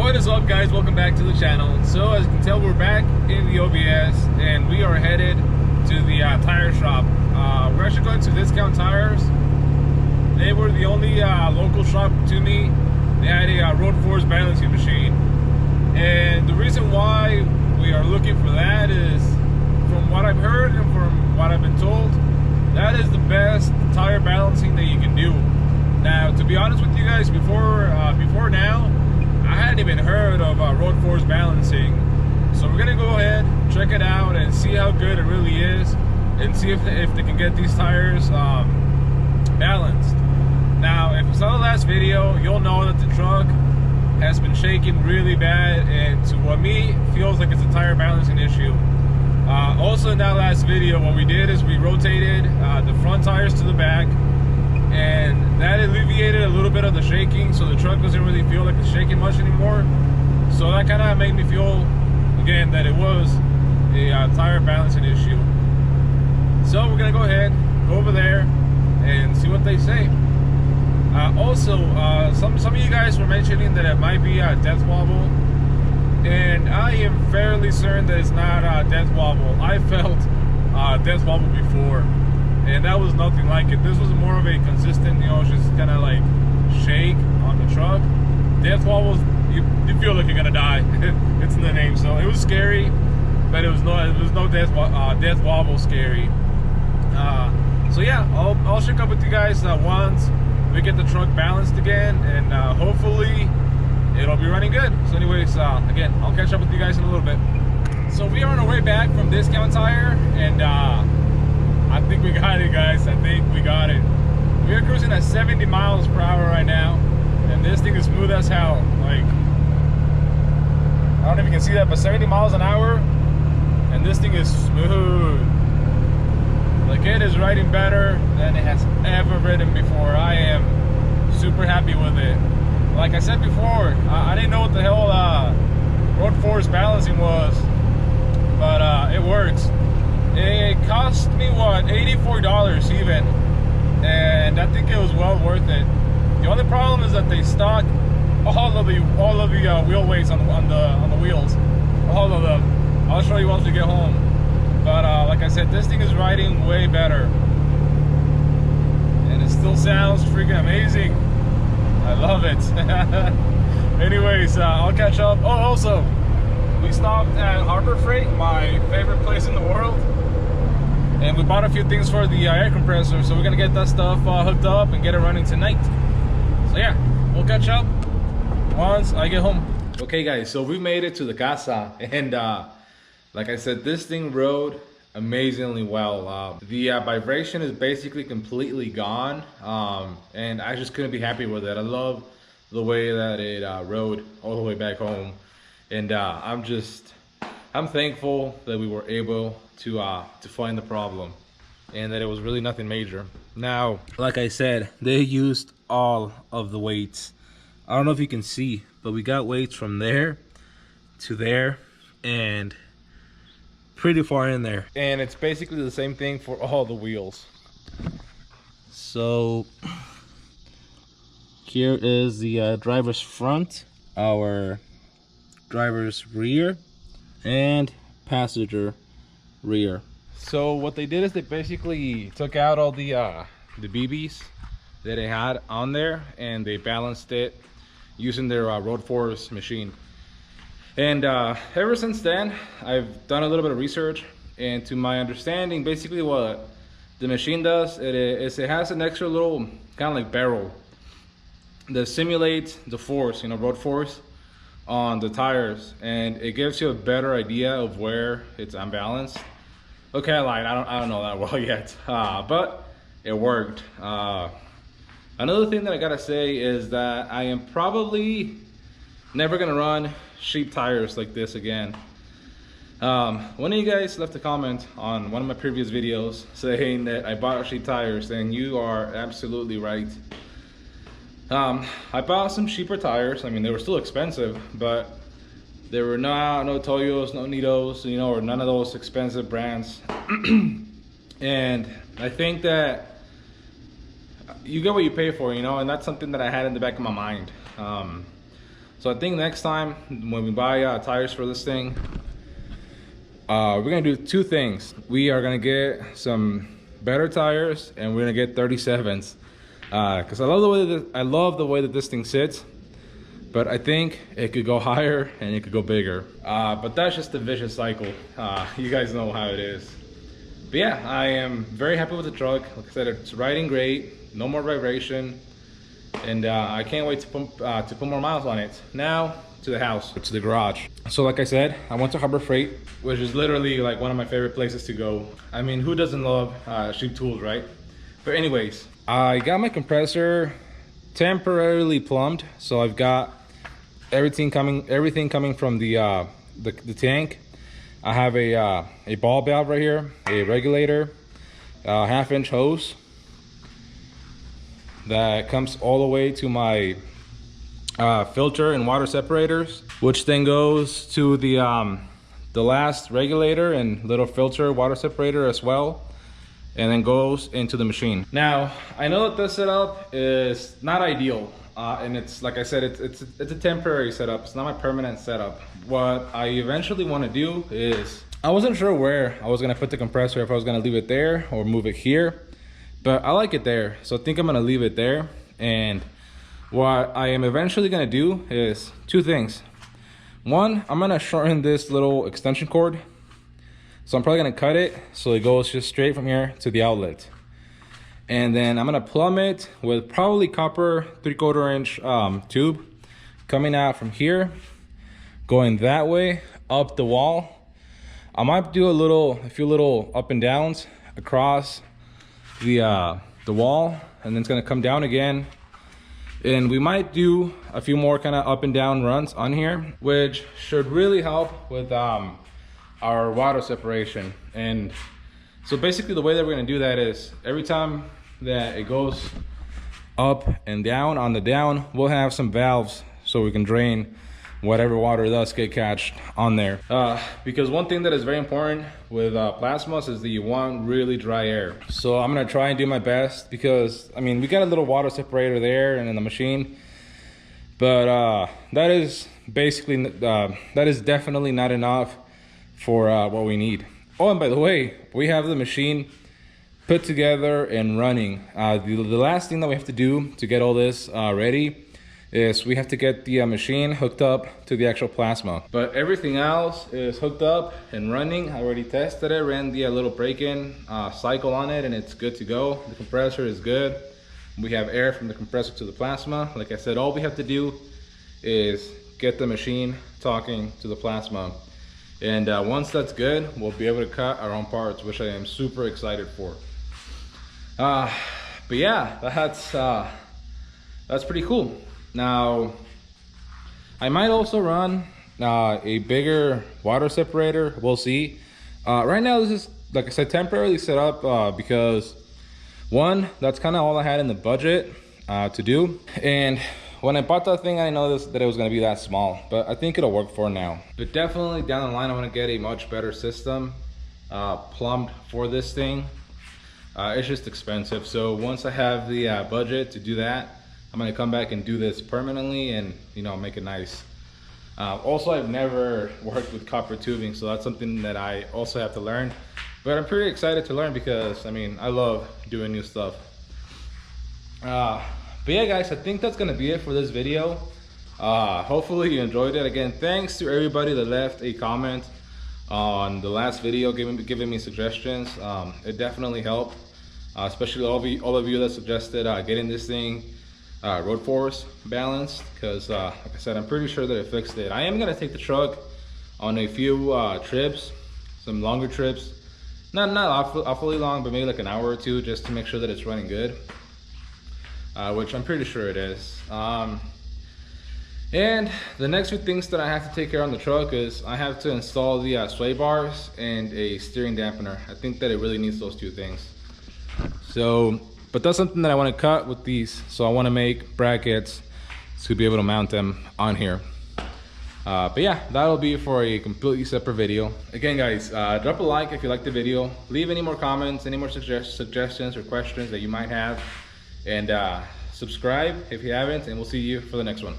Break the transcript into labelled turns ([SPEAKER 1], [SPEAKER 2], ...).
[SPEAKER 1] What is up, guys? Welcome back to the channel. So as you can tell, we're back in the OBS and we are headed to the tire shop. We're actually going to Discount Tires. They were the only local shop to me. They had a roadforce balancing machine, and the reason why we are looking for that is, from what I've heard and from what I've been told, that is the best tire balancing that you can do. Now, to be honest with you guys, before now, I hadn't even heard of roadforce balancing. So we're gonna go ahead, check it out, and see how good it really is, and see if they can get these tires balanced. Now, if you saw the last video, you'll know that the truck has been shaking really bad, and to what me feels like it's a tire balancing issue. Also, in that last video, what we did is we rotated the front tires to the back, and that alleviated a little bit of the shaking, so the truck doesn't really feel like it's shaking much anymore. So that kind of made me feel, again, that it was a tire balancing issue. So we're gonna go ahead, go over there, and see what they say. Also, some of you guys were mentioning that it might be a death wobble, and I am fairly certain that it's not a death wobble. I felt death wobble before, and that was nothing like it. This was more of a consistent, just kind of like shake on the truck. Death wobbles, you feel like you're gonna die. It's in the name. So it was scary, but it was no death wobble scary. So yeah, I'll check up with you guys once we get the truck balanced again, and hopefully it'll be running good. So anyways, again, I'll catch up with you guys in a little bit. So we are on our way back from Discount Tire, and I think we got it, guys. I think we got it. We are cruising at 70 miles per hour right now, and this thing is smooth as hell. Like, I don't know if you can see that, but 70 miles an hour, and this thing is smooth. Like, it is riding better than it has ever ridden before. I am super happy with it. Like I said before, I didn't know what the hell roadforce balancing was, but it works. It cost me, what, $84 even, and I think it was well worth it. The only problem is that they stock all of the wheel weights on the wheels, all of them. I'll show you once we get home. But like I said, this thing is riding way better, and it still sounds freaking amazing. I love it. Anyways, I'll catch up. Oh, also, we stopped at Harbor Freight, my favorite place in the world, and we bought a few things for the air compressor, so we're gonna get that stuff hooked up and get it running tonight. So yeah, we'll catch up once I get home. Okay guys, so we made it to the casa, and like I said, this thing rode amazingly well. The vibration is basically completely gone, and I just couldn't be happy with it. I love the way that it rode all the way back home, and I'm thankful that we were able to find the problem, and that it was really nothing major. Now, like I said, they used all of the weights. I don't know if you can see, but we got weights from there to there, and pretty far in there, and it's basically the same thing for all the wheels. So here is the driver's front, our driver's rear, and passenger rear. So what they did is they basically took out all the BBs that they had on there, and they balanced it using their roadforce machine. And ever since then, I've done a little bit of research, and to my understanding, basically what the machine does is it has an extra little kind of like barrel that simulates the force, road force on the tires, and it gives you a better idea of where it's unbalanced. Okay, I lied. I don't know that well yet, but it worked. Another thing that I gotta say is that I am probably never gonna run cheap tires like this again. One of you guys left a comment on one of my previous videos saying that I bought cheap tires, and you are absolutely right. I bought some cheaper tires. I mean, they were still expensive, but there were no Toyos, no Nitos, or none of those expensive brands. And I think that you get what you pay for, and that's something that I had in the back of my mind. So I think next time when we buy tires for this thing, we're gonna do two things. We are gonna get some better tires, and we're gonna get 37s, because I love the way that this thing sits, but I think it could go higher and it could go bigger. But that's just a vicious cycle. You guys know how it is. But yeah, I am very happy with the truck. Like I said, it's riding great, no more vibration, and I can't wait to put more miles on it. Now to the house, to the garage. So like I said, I went to Harbor Freight, which is literally like one of my favorite places to go. I mean, who doesn't love cheap tools, right? But anyways, I got my compressor temporarily plumbed, so I've got everything coming from the tank. I have a ball valve right here, a regulator, a 1/2-inch hose that comes all the way to my filter and water separators, which then goes to the last regulator and little filter water separator as well, and then goes into the machine. Now I know that this setup is not ideal, and it's like I said, it's a temporary setup. It's not my permanent setup. What I eventually want to do is, I wasn't sure where I was gonna put the compressor, if I was gonna leave it there or move it here, but I like it there, so I think I'm gonna leave it there. And what I am eventually gonna do is two things. One, I'm gonna shorten this little extension cord, so I'm probably gonna cut it so it goes just straight from here to the outlet. And then I'm gonna plumb it with probably copper 3/4 inch tube coming out from here, going that way up the wall. I might do a few little up and downs across the wall, and then it's gonna come down again. And we might do a few more kind of up and down runs on here, which should really help with our water separation. And so basically the way that we're gonna do that is, every time that it goes up and down, on the down, we'll have some valves so we can drain whatever water does get catched on there. Because one thing that is very important with plasmas is that you want really dry air. So I'm gonna try and do my best, because I mean, we got a little water separator there and in the machine, but that is basically that is definitely not enough for what we need. Oh, and by the way, we have the machine put together and running. The last thing that we have to do to get all this ready is we have to get the machine hooked up to the actual plasma. But everything else is hooked up and running. I already tested it, ran the little break-in cycle on it, and it's good to go. The compressor is good. We have air from the compressor to the plasma. Like I said, all we have to do is get the machine talking to the plasma. And once that's good, we'll be able to cut our own parts, which I am super excited for. But yeah, that's pretty cool. Now, I might also run a bigger water separator. We'll see. Right now, this is, like I said, temporarily set up because, one, that's kind of all I had in the budget to do. And when I bought that thing, I noticed that it was going to be that small, but I think it'll work for now. But definitely down the line, I want to get a much better system plumbed for this thing. It's just expensive. So once I have the budget to do that, I'm gonna come back and do this permanently and, you know, make it nice. Also, I've never worked with copper tubing, so that's something that I also have to learn. But I'm pretty excited to learn because, I mean, I love doing new stuff. But yeah, guys, I think that's gonna be it for this video. Hopefully you enjoyed it. Again, thanks to everybody that left a comment on the last video, giving me suggestions. It definitely helped, especially all of you that suggested getting this thing roadforce balanced, because like I said, I'm pretty sure that it fixed it. I am gonna take the truck on a few trips, some longer trips, not awfully long, but maybe like an hour or two, just to make sure that it's running good, which I'm pretty sure it is. And the next few things that I have to take care of on the truck is I have to install the sway bars and a steering dampener. I think that it really needs those two things. So, but that's something that I want to cut with these. So I want to make brackets to be able to mount them on here. But yeah, that'll be for a completely separate video. Again, guys, drop a like if you liked the video. Leave any more comments, any more suggestions or questions that you might have. And subscribe if you haven't, and we'll see you for the next one.